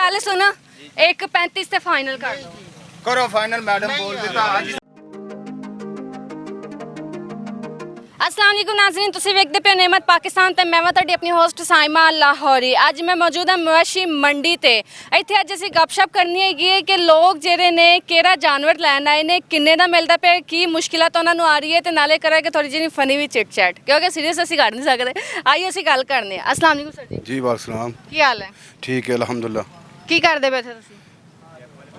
गल सुन 1.35 से फाइनल कर दो करो फाइनल मैडम बोल देता आज अस्सलाम वालेकुम नाज़रीन तुसीं वेखदे पे नेमत पाकिस्तान ते मैं तुहाडी अपनी होस्ट साइमा लाहौरी। अज मैं मौजूद हाँ मवेशी मंडी ते। इत्थे अज असीं गपशप करनी हैगी है कि लोग जिहड़े ने किहड़ा जानवर लैन आए ने, किन्ने दा मिलदा पिया, की मुश्किलात उन्हां नूं आ रही है, ते नाले करांगे थोड़ी जी फनी भी चिट चैट क्योंकि सीरियस असीं कर नहीं सकदे। आइए असीं गल करने। अस्सलाम वालेकुम सर जी। जी वालेकुम की हाल है? ठीक है अल्हम्दुलिल्लाह। की करदे पे थे तुसीं?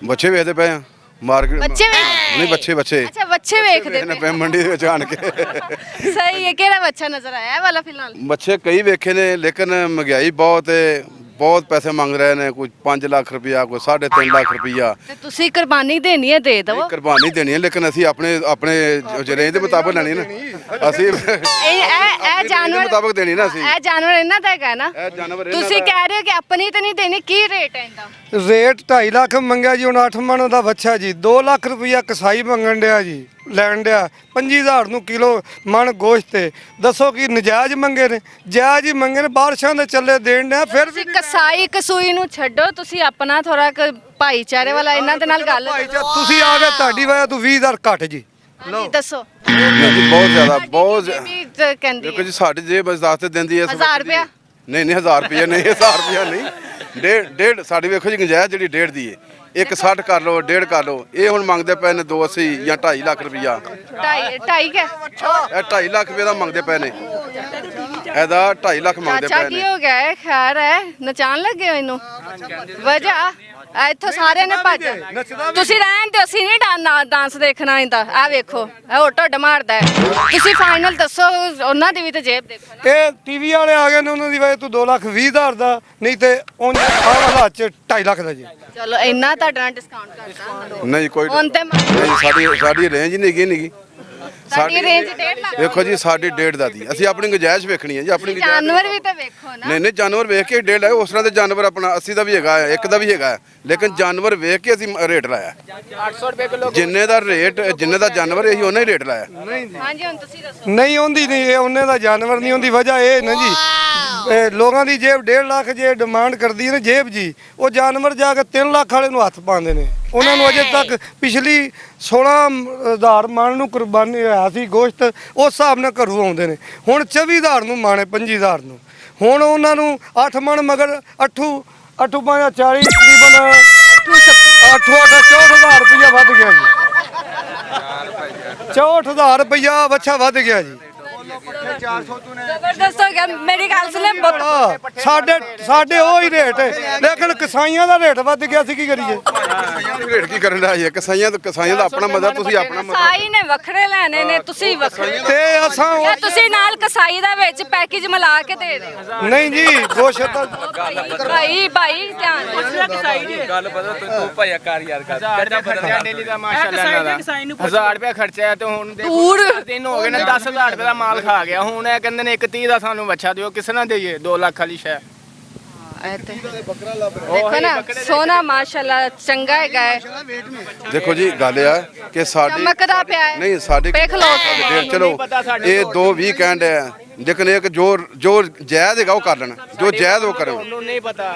बच्चे वेचते पे हैं मार्केट बच्चे नहीं बच्चे अच्छा बच्चे वेखदे पे मंडी ਦੇ ਵਿੱਚ ਆਣ ਕੇ सही है। किहड़ा बच्चा नजर आया है वाला फिलहाल? ਬੱਚੇ ਕਈ ਵੇਖੇ ਨੇ ਲੇਕਿन ਮਹਿੰਗਾਈ ਬਹੁਤ ਹੈ बहुत पैसे मांग रहे हैं कोई 5 लाख रुपया कोई 3.5 लाख रुपया ਤੇ ਤੁਸੀਂ ਕੁਰਬਾਨੀ ਦੇਣੀ ਹੈ ਦੇ ਦਿਓ। कुर्बानी देनी है लेकिन ਅਸੀਂ ਆਪਣੇ रेंज ਦੇ ਮੁਤਾਬਕ ਲੈਣੀ ਨਾ ਅਸੀਂ ਇਹ ਜਾਨਵਰ ਮੁਤਾਬਕ ਦੇਣੀ ਨਾ ਅਸੀਂ ਇਹ ਜਾਨਵਰ ਇਹਨਾਂ ਦਾ ਹੈਗਾ ਨਾ ਇਹ ਜਾਨਵਰ ਇਹਨਾਂ ਤੁਸੀਂ ਕਹਿ ਰਹੇ ਹੋ ਕਿ ਆਪਣੀ ਤਾਂ ਨਹੀਂ ਦੇਣੀ ਕੀ ਰੇਟ ਹੈ ਇਹਦਾ? ਰੇਟ 2.5 ਲੱਖ ਮੰਗਿਆ ਜੀ ਹੁਣ 8 ਮਣ ਦਾ ਬੱਚਾ ਜੀ 2 ਲੱਖ ਰੁਪਇਆ ਕਸਾਈ ਮੰਗਣ ਡਿਆ ਜੀ ਲੈਣ ਡਿਆ 25,000 ਨੂੰ ਕਿਲੋ ਮਣ ਗੋਸ਼ਤ ਤੇ ਦੱਸੋ ਕੀ ਨਜਾਇਜ਼ ਮੰਗੇ ਨੇ? ਜਾਇਜ਼ ਹੀ ਮੰਗੇ ਨੇ ਬਾਰਿਸ਼ਾਂ ਦੇ ਚੱਲੇ ਦੇਣ ਡਿਆ ਫਿਰ ਵੀ ਕਸਾਈ ਕਸੂਈ ਨੂੰ ਛੱਡੋ ਤੁਸੀਂ ਆਪਣਾ ਥੋੜਾ ਭਾਈਚਾਰੇ ਵਾਲਾ ਇਹਨਾਂ ਦੇ ਨਾਲ ਗੱਲ ਕਰੋ। ਤੁਸੀਂ ਆ ਗਏ ਤੁਹਾਡੀ ਵਜ੍ਹਾ ਤੋਂ 20,000 ਘੱਟ ਜੀ ਲਓ ਦੱਸੋ ਬਹੁਤ ਜ਼ਿਆਦਾ ਬਹੁਤ ਵੀ ਕਹਿੰਦੀ ਦੇਖੋ ਜੀ ਸਾਡੇ ਜੇਬ ਵਾਸਤੇ ਦਿੰਦੀ ਹੈ 1000 ਰੁਪਇਆ ਨਹੀਂ 1000 ਰੁਪਇਆ ਨਹੀਂ 1000 ਰੁਪਇਆ ਨਹੀਂ ਡੇਢ ਸਾਡੀ ਵੇਖੋ ਜੀ ਗੁੰਜਾਇਸ਼ ਜਿਹੜੀ ਡੇਢ ਦੀ ਹੈ 160 ਕਰ ਲਓ 1.5 ਕਰ ਲਓ ਇਹ ਹੁਣ ਮੰਗਦੇ ਪਏ ਨੇ 280 ਜਾਂ 2.5 ਲੱਖ ਰੁਪਇਆ 2.5 ਕੇ ਇਹ 2.5 ਲੱਖ ਰੁਪਏ ਦਾ ਮੰਗਦੇ ਪਏ ਨੇ ਇਹਦਾ 2.5 ਲੱਖ ਮੰਗਦੇ ਚਾਚਾ ਪਏ ਕੀ ਨੇ ਹੋ ਗਿਆ ਹੈ? ਖੈਰ ਹੈ ਨਚਾਣ ਲੱਗੇ ਹੋ ਇਹਨੂੰ ਵਜ੍ਹਾ ਇੱਥੋਂ ਸਾਰੇ ਨੇ ਭੱਜ ਤੁਸੀਂ ਰਹਿਣ ਦਿਓ ਅਸੀਂ ਨਹੀਂ ਡਾਂਸ ਦੇਖਣਾ ਇਹਦਾ ਆ ਵੇਖੋ ਇਹ ਉਹ ਢੱਡ ਮਾਰਦਾ ਹੈ। ਤੁਸੀਂ ਫਾਈਨਲ ਦੱਸੋ ਉਹਨਾਂ ਦੀ ਵੀ ਤੇ ਜੇਬ ਦੇਖੋ ਨਾ। ਇਹ ਟੀਵੀ ਵਾਲੇ ਆ ਗਏ ਨੇ ਉਹਨਾਂ ਦੀ ਵਜ੍ਹਾ ਤੋਂ 2,20,000 ਦਾ ਨਹੀਂ ਤੇ ਉਂਝ ਆਹ ਹਾਲਾਤ ਚ 2.5 ਲੱਖ ਦਾ ਜੀ ਚਲੋ ਇੰਨਾ ਤੁਹਾਡੇ ਨਾਲ ਡਿਸਕਾਊਂਟ ਕਰਦਾ ਨਹੀਂ ਕੋਈ ਹੁਣ ਤੇ ਨਹੀਂ ਸਾਡੀ ਰੇਂਜ ਨਹੀਂ ਸਾਡੀ ਰੇਂਜ 1.5 ਲੱਖ ਵੇਖੋ ਜੀ ਸਾਡੀ ਡੇਢ ਦਾ ਦੀ ਅਸੀਂ ਆਪਣੀ ਗੁੰਜਾਇਸ਼ ਵੇਖਣੀ ਹੈ ਜੀ ਆਪਣੀ ਗੁੰਜਾਇਸ਼ ਜਾਨਵਰ ਵੀ ਤੇ ਵੇਖੋ ਨਾ। ਨਹੀਂ ਜਾਨਵਰ ਵੇਖ ਕੇ ਡੇਢ ਲਾਇਆ ਉਸ ਤਰ੍ਹਾਂ ਦੇ ਜਾਨਵਰ ਆਪਣਾ 80 ਦਾ ਵੀ ਹੈਗਾ ਇੱਕ ਦਾ ਵੀ ਹੈਗਾ ਲੇਕਿਨ ਜਾਨਵਰ ਵੇਖ ਕੇ ਅਸੀਂ ਰੇਟ ਲਾਇਆ 800 रुपए किलो ਜਿੰਨੇ ਦਾ ਰੇਟ ਜਿੰਨੇ ਦਾ ਜਾਨਵਰ ਇਹੀ ਉਹਨਾਂ ਹੀ ਰੇਟ ਲਾਇਆ ਹਾਂਜੀ ਹੁਣ ਤੁਸੀਂ ਦੱਸੋ। ਨਹੀਂ ਆਉਂਦੀ ਨਹੀਂ ਇਹ ਉਹਨੇ ਦਾ ਜਾਨਵਰ ਨਹੀਂ ਆਉਂਦੀ ਵਜ੍ਹਾ ਇਹ ਨਾ ਜੀ ਇਹ ਲੋਕਾਂ ਦੀ ਜੇਬ 1.5 ਲੱਖ ਜੇ ਡਿਮਾਂਡ ਕਰਦੀ ਹੈ ਨਾ ਜੇਬ ਜੀ ਉਹ ਜਾਨਵਰ ਜਾ ਕੇ 3 ਲੱਖ ਵਾਲੇ ਨੂੰ ਹੱਥ ਪਾਉਂਦੇ ਨੇ ਉਹਨਾਂ ਨੂੰ ਅਜੇ ਤੱਕ ਪਿਛਲੀ 16,000 ਮਣ ਨੂੰ ਕੁਰਬਾਨੀ ਹੋਇਆ ਸੀ ਗੋਸ਼ਤ ਉਸ ਹਿਸਾਬ ਨਾਲ ਘਰੋਂ ਆਉਂਦੇ ਨੇ ਹੁਣ 24,000 ਨੂੰ ਮਾਣੇ 25,000 ਨੂੰ ਹੁਣ ਉਹਨਾਂ ਨੂੰ 8 ਮਣ ਮਗਰ 8 5 40 ਤਕਰੀਬਨ 64,000 ਰੁਪਇਆ ਵੱਧ ਗਿਆ ਜੀ 64,000 ਰੁਪਇਆ ਵੱਛਾ ਵੱਧ ਗਿਆ ਜੀ ਜ਼ਬਰਦਸਤ ਹੋ ਗਿਆ ਮੇਰੀ ਗੱਲ ਸੁਣੇ ਸਾਡੇ ਉਹੀ ਰੇਟ ਹੈ ਲੇਕਿਨ ਕਸਾਈਆਂ ਦਾ ਰੇਟ ਵੱਧ ਗਿਆ ਸੀ ਕੀ ਕਰੀਏ ਰੇਟ ਕੀ ਕਰਨ ਦਾ ਹੈ ਕਸਾਈਆਂ ਦਾ ਆਪਣਾ ਮਜ਼ਾ ਤੁਸੀਂ ਆਪਣਾ ਮਜ਼ਾ ਕਸਾਈ ਨੇ ਵੱਖਰੇ ਲੈਣੇ ਨੇ ਤੁਸੀਂ ਵੱਖਰੇ ਤੇ ਅਸਾਂ ਜਾਂ ਤੁਸੀਂ ਨਾਲ ਕਸਾਈ ਦਾ ਵਿੱਚ ਪੈਕੇਜ ਮਿਲਾ ਕੇ ਦੇ ਦਿਓ। ਨਹੀਂ ਜੀ ਗੋਸ਼ਤ ਦਾ ਭਾਈ ਧਿਆਨ ਨਾਲ ਕਸਾਈ ਦੀ ਗੱਲ ਪਤਾ ਤੂੰ ਭਾਇਆ ਕਰ ਯਾਰ ਕਰਦਾ ਬਦਲਿਆ ਡੇਲੀ ਦਾ ਮਾਸ਼ਾਅੱਲਾ 1000 ਰੁਪਏ ਖਰਚਿਆ ਤੇ ਹੁਣ ਦੂਰ ਦਿਨ ਹੋ ਗਏ ਨੇ 10,000 ਰੁਪਏ ਦਾ ਮਾਲ ਖਾ ਗਿਆ ਹੁਣ ਇਹ ਕਹਿੰਦੇ ਨੇ 130 ਦਾ ਸਾਨੂੰ ਬੱਚਾ ਦਿਓ ਕਿਸ ਨਾਲ ਦੇਈਏ 2 ਲੱਖ ਵਾਲੀ ਸ਼ੈ ਦੇਖੋ ਨਾ ਸੋਨਾ ਮਾਸ਼ਾਅੱਲਾ ਚੰਗਾ ਹੈਗਾ ਦੇਖੋ ਜੀ ਗੱਲ ਆ ਕਿ ਸਾਡੀ ਚਮਕਦਾ ਪਿਆ ਹੈ ਨਹੀਂ ਸਾਡੇ ਦੇਖ ਲਓ ਡੇਢ ਚਲੋ ਇਹ 2.20 ਕਹਿਣ ਹੈ ਲੇਕਿਨ ਇੱਕ ਜੋ ਜਾਇਜ਼ ਹੈਗਾ ਉਹ ਕਰ ਲੈਣਾ ਜੋ ਜਾਇਜ਼ ਉਹ ਕਰੋ नहीं पता।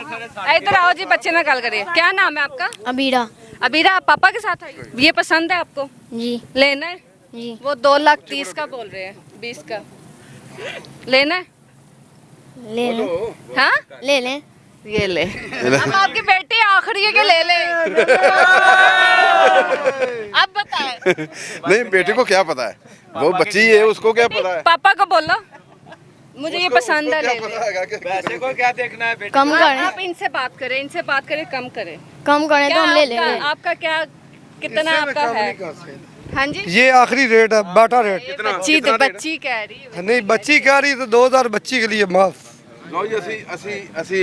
इधर आओ जी बच्चे ना कॉल करिए। क्या नाम है आपका? अबीरा। अबीरा आप पापा के साथ आई? ये पसंद है आपको? जी लेना है? जी वो 2,30,000 का बोल रहे हैं 20 का लेना है? ले लें हाँ ले लें ये ले अब आपकी बेटी आखिरी है कि ले ले अब बताए नहीं बेटे को क्या पता है वो बच्ची है उसको क्या पता है पापा को बोलो मुझे ये पसंद है ले ले पैसे को क्या देखना है बेटा कम करें आप इनसे बात करें कम करें कम करें तो हम ले लेंगे आपका क्या कितना आपका है? हाँ जी ये आखिरी रेट है बाटा रेट बच्ची कह रही है नहीं बच्ची कह रही तो 2,000 बच्ची के लिए माफ ਲਓ ਜੀ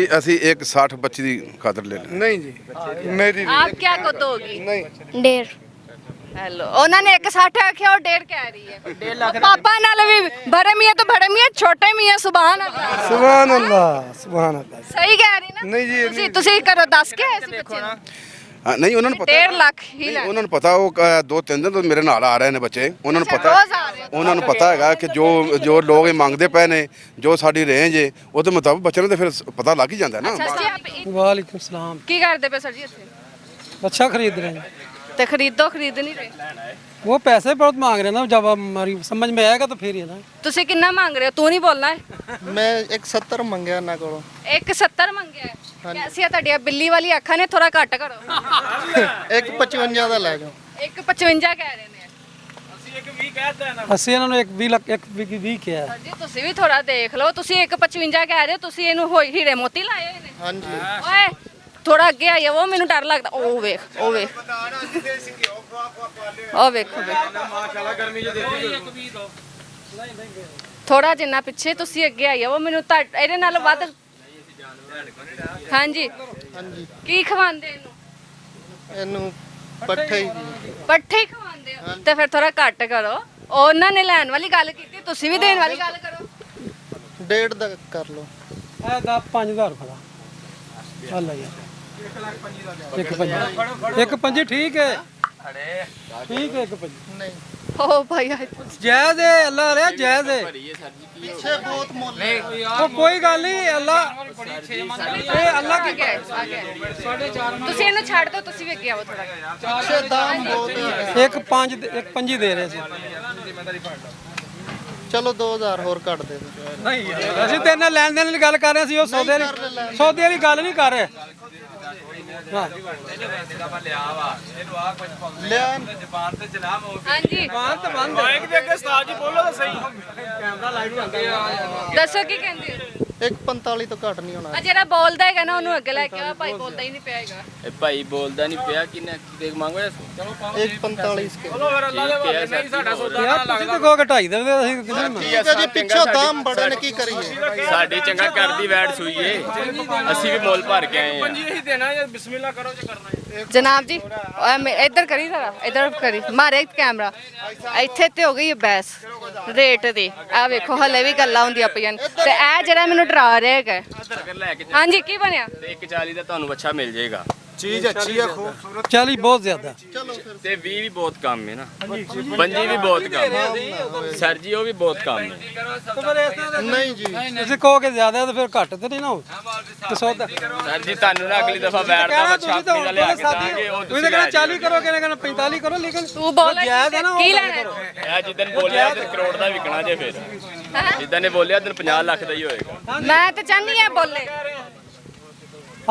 ਅਸੀਂ ਇੱਕ 60 ਬੱਚੀ ਦੀ ਖਾਤਰ ਲੈ ਲੈ नहीं जी मेरी आप क्या को दोगी? नहीं 1.5 हेलो उन्होंने 160 आख्या और 1.5 कह रही है 1.5 लाख पापा नाल भी बड़े मियां तो बड़े मियां छोटे मियां सुभान अल्लाह सुभान अल्लाह सुभान अल्लाह सही कह रही ना नहीं जी ਤੁਸੀਂ ਕरो 10 ਕੇ ਐਸੇ ਬੱਚੇ ਨੂੰ ਹਾਂ, ਨਹੀਂ ਉਹਨਾਂ ਨੂੰ ਪਤਾ 1.5 ਲੱਖ ਹੀ ਨਹੀਂ, ਲੈਣਾ। ਉਹਨਾਂ ਨੂੰ ਪਤਾ ਉਹ 2-3 ਦਿਨ ਤੋਂ ਮੇਰੇ ਨਾਲ ਆ ਰਹੇ ਨੇ ਬੱਚੇ, ਉਹਨਾਂ ਨੂੰ ਪਤਾ ਰੋਜ਼ ਆ ਰਹੇ ਆ। ਉਹਨਾਂ ਨੂੰ ਪਤਾ ਹੈਗਾ ਕਿ ਜੋ ਲੋਕ ਇਹ ਮੰਗਦੇ ਪਏ ਨੇ, ਜੋ ਸਾਡੀ ਰੇਂਜ ਹੈ ਉਹਦੇ ਮੁਤਾਬਕ ਬੱਚਿਆਂ ਨੂੰ ਤਾਂ ਫਿਰ ਪਤਾ ਲੱਗ ਹੀ ਜਾਂਦਾ ਨਾ। ਅੱਛਾ ਜੀ, ਆਪ वालेकुम सलाम। ਕੀ ਕਰਦੇ ਪਏ ਸਰ ਜੀ ਇੱਥੇ? अच्छा खरीद रहे हैं। ਤੇ ਖਰੀਦੋ, ਖਰੀਦ ਨਹੀਂ ਰਹੇ। वो पैसे बहुत मांग रहे हैं ना, जब हमारी समझ में आएगा तो फिर ही ना। ਤੁਸੀਂ ਕਿੰਨਾ ਮੰਗ ਰਹੇ ਹੋ? ਤੂੰ ਨਹੀਂ ਬੋਲਣਾ ਹੈ। ਮੈਂ 170 ਮੰਗਿਆ ਇਹਨਾਂ ਕੋਲੋਂ 170 ਮੰਗਿਆ ਹੈ। ਕੈਸੀਆਂ ਤੁਹਾਡੀਆਂ ਬਿੱਲੀ ਵਾਲੀ ਅੱਖਾਂ ਨੇ, ਥੋੜਾ ਘੱਟ ਕਰੋ। 155 ਦਾ ਲੈ ਜਾਓ 155 ਕਹਿ ਰਹੇ ਨੇ। ਅਸੀਂ ਇਹਨਾਂ ਨੂੰ 1 20 ਲੱਖ 1 20 ਕਿਹਾ। ਸਰ ਜੀ ਤੁਸੀਂ ਵੀ ਥੋੜਾ ਦੇਖ ਲਓ, ਤੁਸੀਂ 155 ਕਹਿ ਰਹੇ ਹੋ, ਤੁਸੀਂ ਇਹਨੂੰ ਹੀਰੇ ਮੋਤੀ ਲਾਏ ਹੋਏ ਨੇ। ਹਾਂਜੀ ਓਏ ਥੋੜਾ ਅੱਗੇ ਆਈਏ, ਉਹ ਮੈਨੂੰ ਡਰ ਲੱਗਦਾ। ਉਹ ਵੇਖ, ਉਹ ਵੇਖ, ਉਹ ਵੇਖੋ ਮਾਸ਼ਾਅੱਲਾ ਗਰਮੀ ਚ ਦੇ ਥੋੜਾ ਜਿੰਨਾ ਪਿੱਛੇ ਤੁਸੀਂ ਅੱਗੇ ਆਈਏ, ਉਹ ਮੈਨੂੰ ਇਹਦੇ ਨਾਲ ਵੱਧ। ਹਾਂਜੀ ਹਾਂਜੀ ਕੀ ਖਵਾਉਂਦੇ ਇਹਨੂੰ? ਇਹਨੂੰ ਪੱਠੇ ਹੀ ਜੀ। ਪੱਠੇ ਹੀ ਖਵਾਉਂਦੇ ਹੋ ਤੇ ਫਿਰ ਥੋੜਾ ਘੱਟ ਕਰੋ। ਉਹਨਾਂ ਨੇ ਲੈਣ ਵਾਲੀ ਗੱਲ ਕੀਤੀ, ਤੁਸੀਂ ਵੀ ਦੇਣ ਵਾਲੀ ਗੱਲ ਕਰੋ। 1.5 ਦਾ ਕਰ ਲਓ ਇਹ ਦਾ 5000 ਰੁਪਏ ਦਾ। ਚੱਲ ਯਾਰ 1 ठीक है, ठीक है 1 ਨਹੀਂ ਓ ਭਾਈ जायज है, अल्लाह रे जायज है। ਪਿੱਛੇ ਬਹੁਤ ਮੁੱਲ ਹੈ। वो कोई गल नहीं, अल्लाह ए अल्लाह की ਤੁਸੀਂ ਇਹਨੂੰ ਛੱਡ ਦਿਓ, ਤੁਸੀਂ ਵੀ ਅੱਗੇ ਆਵੋ ਥੋੜਾ। ਪਿੱਛੇ ਦਾਮ ਬਹੁਤ ਹੈ। 1 5 दे रहे थे। ਚਲੋ 2000 ਹੋਰ ਕੱਟ ਦੇ ਦਿਓ। ਨਹੀਂ ਅਸੀਂ ਤੇਰੇ ਨਾਲ ਲੈਣ ਦੇਣ ਦੀ ਗੱਲ ਕਰ ਰਹੇ ਸੀ, ਉਹ ਸੌਦੇ ਵਾਲੀ ਗੱਲ ਨਹੀਂ ਕਰ ਰਹੇ। ਹਾਂ ਲਿਆ ਜ਼ਬਾਨ ਤੇ ਜਨਾਬ ਹੋ ਹਾਂਜੀ ਬਾਤ ਤਾਂ ਬੰਦ ਹੈ। ਦੇ ਅੱਗੇ ਉਸਤਾਦ ਜੀ ਬੋਲੋ ਤਾਂ ਸਹੀ। ਕੈਮਰਾ ਲਾਈਵ ਹੁੰਦਾ। ਦੱਸੋ ਕੀ ਕਹਿੰਦੇ ਹੋ? 145 ਤੋਂ ਘੱਟ ਨਹੀਂ ਹੋਣਾ। ਆ ਜਿਹੜਾ ਬੋਲਦਾ ਹੈਗਾ ਨਾ, ਉਹਨੂੰ ਅੱਗੇ ਲੈ ਕੇ ਆ। ਭਾਈ ਬੋਲਦਾ ਹੀ ਨਹੀਂ ਪਿਆ ਹੈਗਾ। ਇਹ ਭਾਈ ਬੋਲਦਾ ਨਹੀਂ ਪਿਆ, ਕਿੰਨੇ ਦੇਖ ਮੰਗੋ। ਚਲੋ 145 ਇਸਕੇ ਚਲੋ ਫਿਰ ਅੱਲਾ ਦੇ ਵਾਲੇ ਨਹੀਂ ਸਾਡਾ ਸੌਦਾ ਨਾ ਯਾਰ ਤੁਸੀਂ ਤਾਂ ਕਹੋਗੇ 2.5 ਦੇ ਦੇ, ਅਸੀਂ ਕਿੰਨੇ ਮੰਗਦੇ? ਠੀਕ ਹੈ ਜੀ, ਪਿੱਛੋਂ ਦਾਮ ਬੜੇ ਨੇ, ਕੀ ਕਰੀਏ। ਸਾਡੀ ਚੰਗਾ ਕਰਦੀ ਵੈਟ ਸੂਈਏ, ਅਸੀਂ ਵੀ ਮੁੱਲ ਭਰ ਕੇ ਆਏ ਆ। ਪੰਜੀ ਹੀ ਦੇਣਾ ਜਾਂ ਬਿਸਮਿਲ੍ਲਾ ਕਰੋ ਜੇ ਕਰਨਾ ਹੈ। ਜਨਾਬ ਜੀ ਇੱਧਰ ਕਰੀ ਜ਼ਰਾ, ਇੱਧਰ ਕਰੀ, ਮਾਰੇ ਕੈਮਰਾ। ਇੱਥੇ ਤੇ ਹੋ ਗਈ ਹੈ ਬਹਿਸ ਰੇਟ ਦੀ। ਆ ਵੇਖੋ ਹਲੇ ਵੀ ਗੱਲਾਂ ਹੁੰਦੀਆਂ ਪਈਆਂ ਨੇ, ਤੇ ਇਹ ਜਿਹੜਾ ਮੈਨੂੰ ਡਰਾ ਰਿਹਾ ਹੈਗਾ। ਅਗਰ ਲੈ ਕੇ ਹਾਂਜੀ ਕੀ ਬਣਿਆ? ਤੇ 140 ਦਾ ਤੁਹਾਨੂੰ ਅੱਛਾ ਮਿਲ ਜਾਏਗਾ। ਚੀਜ਼ ਅੱਛੀ ਹੈ, ਖੂਬਸੂਰਤ। 40 ਬਹੁਤ ਜ਼ਿਆਦਾ। ਤੇ 20 ਵੀ ਬਹੁਤ ਕੰਮ ਹੈ ਨਾ, 25 ਵੀ ਬਹੁਤ ਕੰਮ ਹੈ ਸਰ ਜੀ, ਉਹ ਵੀ ਬਹੁਤ ਕੰਮ ਹੈ। ਨਹੀਂ ਜੀ ਤੁਸੀਂ ਕਹੋਗੇ ਜ਼ਿਆਦਾ ਤਾਂ ਫਿਰ ਘੱਟ ਤੇ ਨਹੀਂ ਨਾ ਹੋ ਤੇ ਸੌਦਾ। ਸਰ ਜੀ ਤੁਹਾਨੂੰ ਨਾ ਅਗਲੀ ਦਫਾ ਵੈਟ ਦਾ ਅੱਛਾ ਆਪਣੀ ਦਾ ਲਿਆ ਕੇ ਦਾਂਗੇ। ਉਹ ਤੁਸੀਂ ਕਹਿੰਦੇ 40 ਕਰੋ, ਕਹਿੰਦੇ 45 ਕਰੋ, ਲੇਕਿਨ ਤੂੰ ਬੋਲ ਜਾਇਜ਼ ਹੈ ਨਾ, ਉਹ ਕੀ ਗੱਲ ਲੈਣਾ ਕਰੋ। ਇਹ ਜਿੱਦਨ ਬੋਲਿਆ ਤੇ ਕਰੋੜ ਦਾ ਵਿਕਣਾ ਜੇ ਫਿਰ। ਜਿੱਦਾਂ ਨੇ ਬੋਲਿਆ ਉਦੋਂ 50 ਲੱਖ ਦਾ ਹੀ ਹੋਏਗਾ। ਮੈਂ ਤਾਂ ਚਾਹਨੀ ਆ ਬੋਲੇ।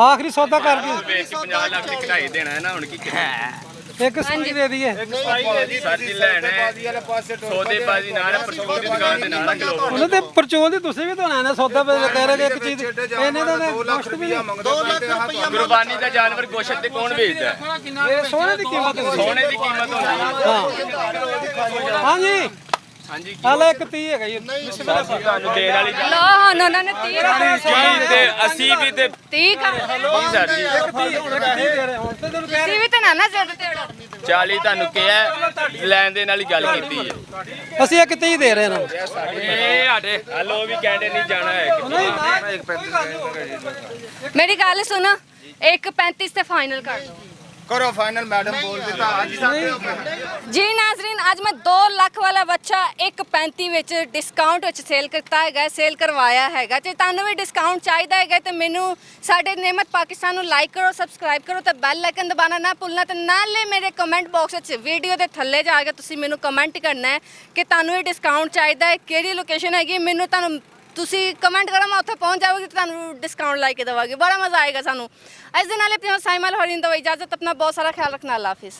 ਆਖਰੀ ਸੌਦਾ ਕਰ ਦਿਓ, ਵੇਚ ਕੇ 50 ਲੱਖ ਦੀ ਕਢਾਈ ਦੇਣਾ ਹੈ ਨਾ, ਹੁਣ ਕੀ ਕਰੀਏ। ਇੱਕ ਸੌਦੀ ਦੇ ਦਈਏ। ਸਰ ਜੀ ਲੈਣਾ ਹੈ ਸੌਦੇਬਾਜ਼ੀ ਨਾਲ, ਪਰਚੂਨ ਦੀ ਦੁਕਾਨ ਦੇ ਨਾਲ ਖਲੋ। ਉਹਨਾਂ ਤੇ ਪਰਚੋਲ ਦੀ ਤੁਸੀਂ ਵੀ ਤਾਂ ਆਣਾ ਸੌਦਾ ਕਹਿ ਰਹੇ ਕਿ ਇੱਕ ਚੀਜ਼ ਇਹਨੇ ਦਾ ਗੋਸ਼ਤ ਵੀ ਨਹੀਂ। 2 ਲੱਖ ਰੁਪਈਆ ਕੁਰਬਾਨੀ ਦਾ ਜਾਨਵਰ ਗੋਸ਼ਤ ਤੇ ਕੌਣ ਵੇਚਦਾ ਹੈ? ਇਹ ਸੋਨੇ ਦੀ ਕੀਮਤ ਹੁੰਦੀ ਹੈ। ਸੋਨੇ ਦੀ ਕੀਮਤ ਹੁੰਦੀ ਹੈ। ਹਾਂਜੀ ਹਾਂਜੀ ਹਾਲੇ 130 ਹੈਗਾ ਜੀ। ਤੁਹਾਨੂੰ ਦੇਣ ਵਾਲੀ ਗੱਲ ਲੋ ਹੁਣ ਉਹਨਾਂ ਨੇ 30 ਜੀ ਤੇ 80 ਵੀ ਤੇ 30 ਕਰ ਕੀ ਸਰ ਜੀ 130 ਦੇ ਰਹੇ ਹੁਣ ਤੇ ਤੈਨੂੰ ਕਹਿ ਤੁਸੀਂ ਵੀ ਤਾਂ ਨਾ ਜ਼ਿਆਦਾ ਤੇ 40 ਤੁਹਾਨੂੰ ਕਿਹਾ, ਲੈਣ ਦੇਣ ਵਾਲੀ ਗੱਲ ਕੀਤੀ ਹੈ। ਅਸੀਂ 130 ਦੇ ਰਹੇ ਨਾ। ਇਹ ਸਾਡੇ ਹਲੋ ਵੀ ਕਹਿੰਦੇ ਨਹੀਂ ਜਾਣਾ ਹੈ। ਨਹੀਂ ਨਾ ਮੇਰੀ ਗੱਲ ਸੁਣ, 135 ਤੇ ਫਾਈਨਲ ਕਰ ਦੋ। ਕਰੋ ਫਾਈਨਲ, ਮੈਡਮ ਬੋਲ ਦਿੱਤਾ ਅੱਜ ਜੀ ਨਾਜ਼ਰੀਨ, ਅੱਜ ਮੈਂ 2 ਲੱਖ ਵਾਲਾ ਬੱਚਾ 135 ਵਿੱਚ ਡਿਸਕਾਊਂਟ ਵਿੱਚ ਸੇਲ ਕੀਤਾ ਹੈਗਾ, ਸੇਲ ਕਰਵਾਇਆ ਹੈਗਾ। ਜੇ ਤੁਹਾਨੂੰ ਵੀ ਡਿਸਕਾਊਂਟ ਚਾਹੀਦਾ ਹੈਗਾ ਤੇ ਮੈਨੂੰ ਸਾਡੇ ਨਿਮਤ ਪਾਕਿਸਤਾਨ ਨੂੰ ਲਾਈਕ ਕਰੋ, ਸਬਸਕ੍ਰਾਈਬ ਕਰੋ ਤੇ ਬੈਲ ਆਈਕਨ ਦਬਾਉਣਾ ਨਾ ਭੁੱਲਣਾ। ਤੇ ਨਾਲੇ ਮੇਰੇ ਕਮੈਂਟ ਬਾਕਸ ਵਿੱਚ ਵੀਡੀਓ ਦੇ ਥੱਲੇ ਜਾ ਕੇ ਤੁਸੀਂ ਮੈਨੂੰ ਕਮੈਂਟ ਕਰਨਾ ਹੈ ਕਿ ਤੁਹਾਨੂੰ ਇਹ ਡਿਸਕਾਊਂਟ ਚਾਹੀਦਾ ਹੈ, ਕਿਹੜੀ ਲੋਕੇਸ਼ਨ ਹੈਗੀ। ਮੈਨੂੰ ਤੁਹਾਨੂੰ ਤੁਸੀਂ ਕਮੈਂਟ ਕਰੋ, ਮੈਂ ਉੱਥੇ ਪਹੁੰਚ ਜਾਵਾਂਗੀ ਤੇ ਤੁਹਾਨੂੰ ਡਿਸਕਾਊਂਟ ਲਾ ਕੇ ਦੇਵਾਂਗੀ। ਬੜਾ ਮਜ਼ਾ ਆਏਗਾ ਸਾਨੂੰ। ਇਸ ਦੇ ਨਾਲ ਆਪਣੀ ਸਾਈਮਾ ਲਾਹੌਰੀ ਨੂੰ ਦਵਾਈ ਇਜਾਜ਼ਤ। ਆਪਣਾ ਬਹੁਤ ਸਾਰਾ ਖਿਆਲ ਰੱਖਣਾ। ਅੱਲਾ ਹਾਫਿਜ਼।